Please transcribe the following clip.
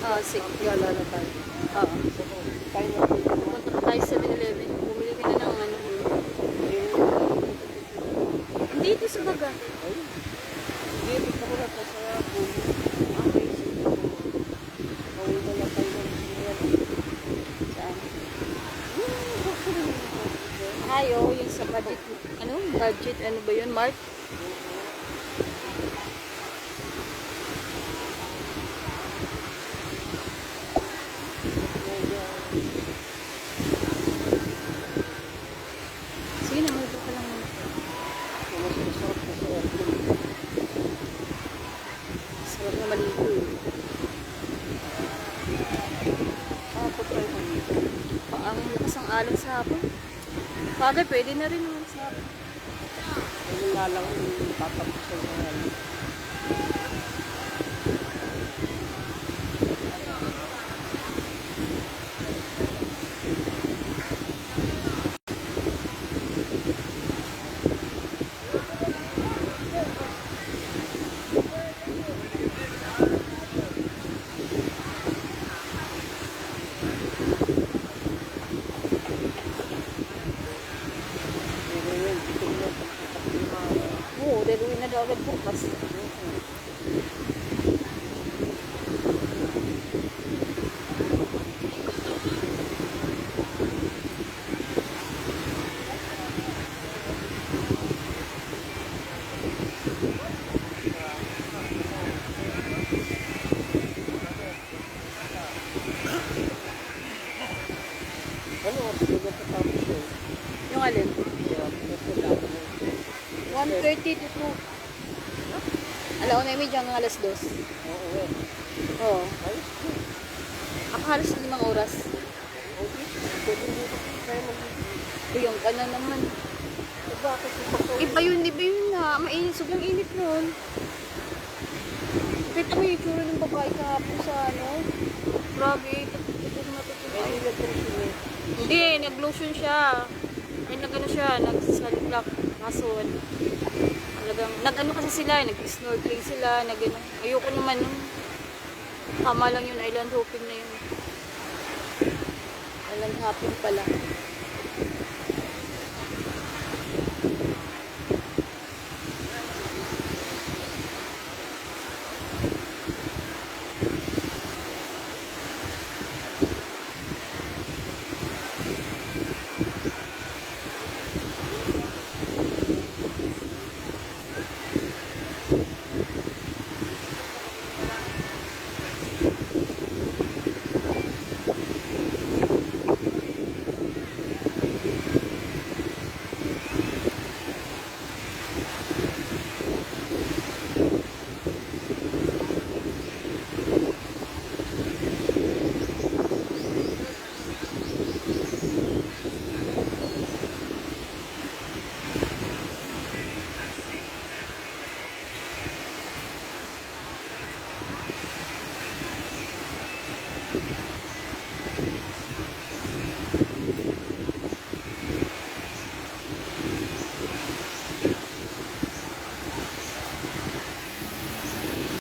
Ah, sige. Gala na tayo. Oo. So, tayo na tayo. Punta tayo sa 7-Eleven. Bumili ka na ng ano. Hindi ito sa baga. Ayun. Sige, ito ko na sa bulo. Okay, sige. Pauwi na lang tayo ng sinyan. Saan? Ayo, yung sa budget. Ano? Budget, ano ba yun? Mart? Sige na, may ka lang muna. Mas masarap na sa aircon. Sarap na maligo eh. Ako tayo dito. Ang lakas ang alon sa hapon. Bagay, pwede na rin naman sa hapon. Ayun nga lang yung tatapos sa mga Oo, deluin na daw agad bukas. ano oras ko na patapos yun? Yung alin? Kaya pinapula ko. 1:30 to 2. Alaw na imig hanggang alas 2. Oo eh. Oo. Ayos ko. Halos 5 oras. Okay. Pwede dito tayo mag-ibig. Yung ka na naman. Bakit ito ko? Iba yun na. Mainit. Sobrang init nun. Kita mo yung itsura ng babae kahapon sa ano. Grabe. Tapos matutunan. Pwede na ito sila. Hindi, nag-lotion siya. Ay, nag-ano siya, nag-sunblock. Kaso, talagang, nag-ano kasi sila, nag-snorkeling sila, nag-ano. Ayoko naman, tama lang yun, island hopping na yun. Island hopping pala.